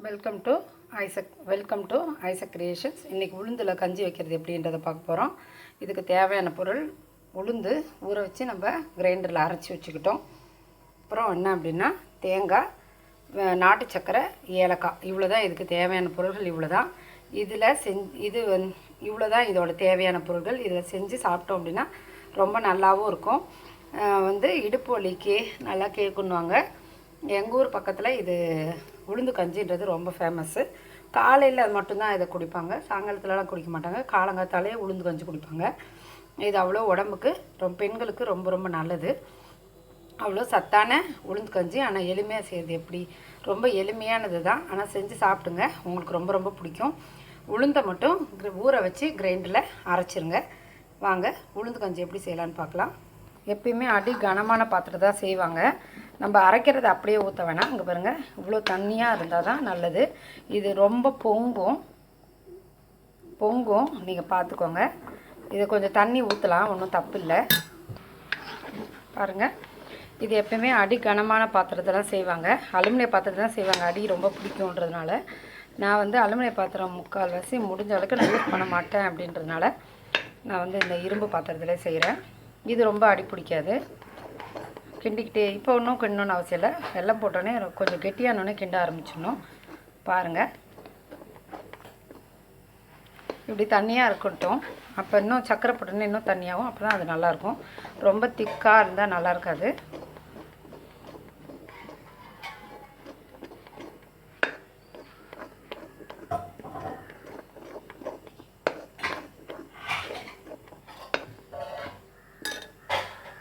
Welcome to Isaac creations. இன்றைக்கி உளுந்தில் கஞ்சி வைக்கிறது எப்படின்றத பார்க்க போகிறோம். இதுக்கு தேவையான பொருள் உளுந்து ஊற வச்சு நம்ம கிரைண்டரில் அரைச்சி வச்சுக்கிட்டோம். அப்புறம் என்ன அப்படின்னா தேங்காய், நாட்டு சக்கரை, ஏலக்காய், இவ்வளோ தான் இதுக்கு தேவையான பொருட்கள். இவ்வளோ தான் இவ்வளோ தான் இதோட தேவையான பொருட்கள். இதில் செஞ்சு சாப்பிட்டோம் அப்படின்னா ரொம்ப நல்லாவும் இருக்கும். இடுப்பு வலிக்கு நல்லா கேட்குன்னுவாங்க. எங்கள் ஊர் பக்கத்தில் இது உளுந்து கஞ்சின்றது ரொம்ப ஃபேமஸ்ஸு. காலையில் அது மட்டும்தான் இதை குடிப்பாங்க, சாயங்காலத்துலலாம் குடிக்க மாட்டாங்க. காலங்காத்தாலே உளுந்து கஞ்சி குடிப்பாங்க. இது அவ்வளோ உடம்புக்கு பெண்களுக்கு ரொம்ப ரொம்ப நல்லது. அவ்வளோ சத்தான உளுந்து கஞ்சி. ஆனால் எளிமையாக செய்கிறது எப்படி, ரொம்ப எளிமையானது தான். ஆனால் செஞ்சு சாப்பிடுங்க, உங்களுக்கு ரொம்ப ரொம்ப பிடிக்கும். உளுந்தை மட்டும் ஊற வச்சு கிரைண்டரில் அரைச்சிருங்க. வாங்க உளுந்து கஞ்சி எப்படி செய்யலான்னு பார்க்கலாம். எப்பயுமே அடி கனமான பாத்திரம் தான் செய்வாங்க. நம்ம அரைக்கிறத அப்படியே ஊற்ற வேணாம். இங்கே பாருங்கள், இவ்வளோ தண்ணியாக இருந்தால் தான் நல்லது. இது ரொம்ப பொங்கும். நீங்கள் பார்த்துக்கோங்க. இது கொஞ்சம் தண்ணி ஊற்றலாம், ஒன்றும் தப்பு இல்லை. பாருங்கள், இது எப்பயுமே அடி கனமான பாத்திரத்தை தான் செய்வாங்க. அலுமினிய பாத்திரத்தை தான் செய்வாங்க. அடி ரொம்ப பிடிக்குன்றதுனால நான் அலுமினிய பாத்திரம் முக்கால்வாசி முடிஞ்ச அளவுக்கு நான் யூஸ் பண்ண மாட்டேன். அப்படின்றதுனால நான் இந்த இரும்பு பாத்திரத்தில் செய்கிறேன். இது ரொம்ப அடி பிடிக்காது. கிண்டிக்கிட்டே இப்போ ஒன்றும் கிண்டணும்னு அவசியம் இல்லை. வெல்லம் போட்டோன்னே கொஞ்சம் கெட்டியானோடனே கிண்ட ஆரம்பிச்சிடணும். பாருங்கள், இப்படி தண்ணியாக இருக்கட்டும். அப்போ இன்னும் சக்கரை போட்டோன்னே இன்னும் தண்ணியாகும். அப்போ தான் அது நல்லாயிருக்கும். ரொம்ப திக்காக இருந்தால் நல்லா இருக்காது.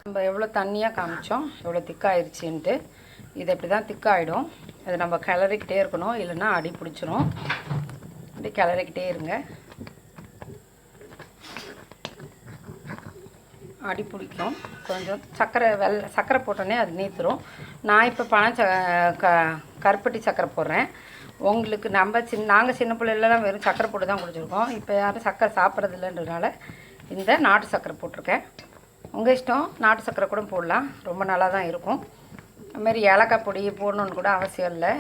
நம்ம எவ்வளோ தண்ணியாக காமிச்சோம், எவ்வளோ திக்காகிடுச்சின்ட்டு. இது இப்படி தான் திக்காகிடும். அதை நம்ம கிளறிக்கிட்டே இருக்கணும், இல்லைன்னா அடி பிடிச்சிரும். அப்படி கிளறிக்கிட்டே இருங்க. அடி பிடிக்கும். கொஞ்சம் சர்க்கரை போட்டோன்னே அது நீத்துரும். நான் இப்போ கருப்பட்டி சர்க்கரை போடுறேன். உங்களுக்கு நாங்கள் சின்ன பிள்ளைலாம் வெறும் சர்க்கரை போட்டு தான் குடிச்சிருக்கோம். இப்போ யாரும் சர்க்கரை சாப்பிட்றது இல்லைன்றதுனால இந்த நாட்டு சர்க்கரை போட்டிருக்கேன். உங்கள் இஷ்டம், நாட்டு சர்க்கரை கூட போடலாம், ரொம்ப நல்லா தான் இருக்கும். அதுமாரி ஏலக்காய் பொடி போடணுன்னு கூட அவசியம் இல்லை.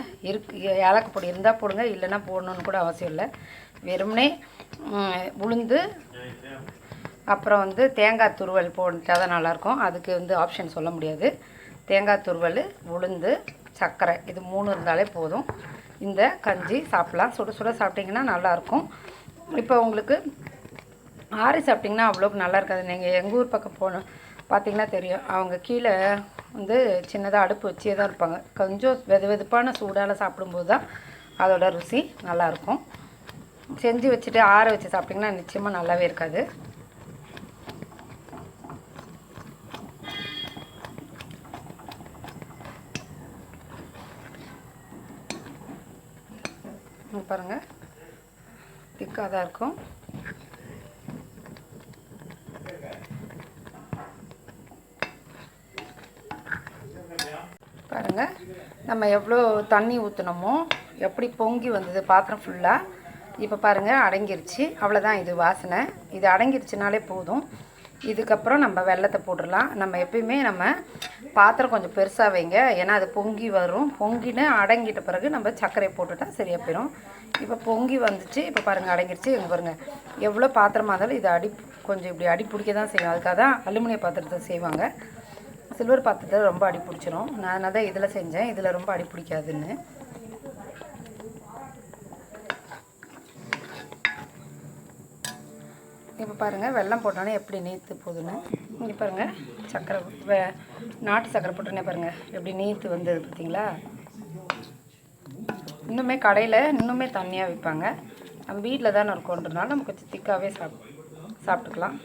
ஏலக்காய் பொடி இருந்தால் போடுங்க, இல்லைன்னா போடணுன்னு கூட அவசியம் இல்லை. வெறுமனே உளுந்து அப்புறம் தேங்காய் துருவல் போட்டால் தான் நல்லாயிருக்கும். அதுக்கு ஆப்ஷன் சொல்ல முடியாது. தேங்காய் துருவல், உளுந்து, சர்க்கரை, இது 3 இருந்தாலே போதும். இந்த கஞ்சி சாப்பிட்லாம். சுட சுட சாப்பிட்டிங்கன்னா நல்லாயிருக்கும். இப்போ உங்களுக்கு ஆறி சாப்பிட்டிங்கன்னா அவ்வளோக்கு நல்லா இருக்காது. நீங்கள் எங்கள் ஊர் பக்கம் பார்த்திங்கன்னா தெரியும். அவங்க கீழே சின்னதாக அடுப்பு வச்சே தான் இருப்பாங்க. கொஞ்சம் வெதுப்பான சூடால் சாப்பிடும்போது தான் அதோட ருசி நல்லாயிருக்கும். செஞ்சு வச்சுட்டு ஆற வச்சு சாப்பிட்டிங்கன்னா நிச்சயமாக நல்லாவே இருக்காது. பாருங்கள், திக்காக தான் இருக்கும். பாருங்கள், நம்ம எவ்வளோ தண்ணி ஊற்றினோமோ எப்படி பொங்கி வந்தது பாத்திரம் ஃபுல்லாக. இப்போ பாருங்கள், அடங்கிருச்சு. அவ்வளோதான், இது வாசனை. இது அடங்கிருச்சுனாலே போதும். இதுக்கப்புறம் நம்ம வெல்லத்தை போட்டுடலாம். நம்ம எப்பயுமே பாத்திரம் கொஞ்சம் பெருசாக வைங்க, ஏன்னா அது பொங்கி வரும். பொங்கின்னு அடங்கிட்ட பிறகு நம்ம சர்க்கரையை போட்டுட்டா சரியாக போயிடும். இப்போ பொங்கி வந்துச்சு. இப்போ பாருங்கள், அடங்கிருச்சு. இங்கே பாருங்கள், எவ்வளோ பாத்திரமாக இருந்தாலும் இது கொஞ்சம் இப்படி அடி பிடிக்க தான் செய்யும். அதுக்காக தான் அலுமினிய பாத்திரத்தை செய்வாங்க. சில்வர் பாத்திரத்தில் ரொம்ப அடி பிடிச்சிரும். நான் தான் இதில் செஞ்சேன். இதில் ரொம்ப அடி பிடிக்காதுன்னு. இப்போ பாருங்கள், வெல்லம் போட்டோன்னே எப்படி நீத்து போகுதுன்னு. இங்கே பாருங்கள், நாட்டு சர்க்கரை போட்டோன்னே பாருங்கள் எப்படி நீத்து வந்தது, பார்த்தீங்களா? இன்னுமே கடையில் இன்னுமே தண்ணியாக விற்பாங்க. நம்ம வீட்டில் தானே இருக்கோன்றதுனால நம்ம கொஞ்சம் திக்காகவே சாப்பிட்டுக்கலாம்.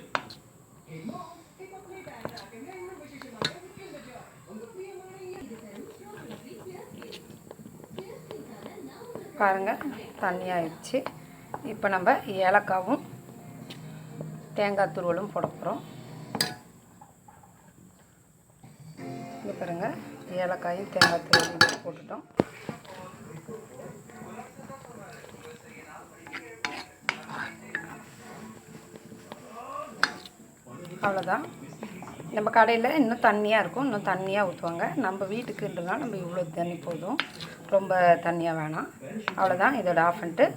பாருங்கள், தண்ணியாகிடுச்சு. இப்போ நம்ம ஏலக்காவும் தேங்காய் துருவலும் போட போகிறோம். இங்கே பாருங்கள், ஏலக்காயும் தேங்காய் துருவலும் போட்டுட்டோம். அவ்வளோதான். நம்ம கடையில் இன்னும் தண்ணியாக இருக்கும், இன்னும் தண்ணியாக ஊற்றுவாங்க. நம்ம வீட்டுக்குன்றதுனால நம்ம இவ்வளோ தண்ணி போதும், ரொம்ப தண்ணியாக வேணாம். அவ்வளோதான். இதோட ஆஃப் பண்ணிட்டு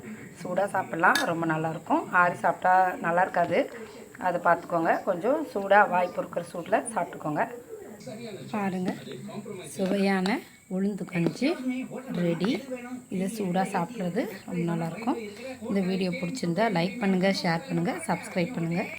சூடாக சாப்பிட்லாம். ரொம்ப நல்லாயிருக்கும். ஆறி சாப்பிட்டா நல்லா இருக்காது, அதை பார்த்துக்கோங்க. கொஞ்சம் சூடாக வாய் பொறுக்கிற சூட்டில் சாப்பிட்டுக்கோங்க. பாருங்கள், சுவையான உளுந்து கஞ்சி ரெடி. இதை சூடாக சாப்பிட்றது ரொம்ப நல்லாயிருக்கும். இந்த வீடியோ பிடிச்சிருந்தா லைக் பண்ணுங்கள், ஷேர் பண்ணுங்கள், சப்ஸ்கிரைப் பண்ணுங்கள்.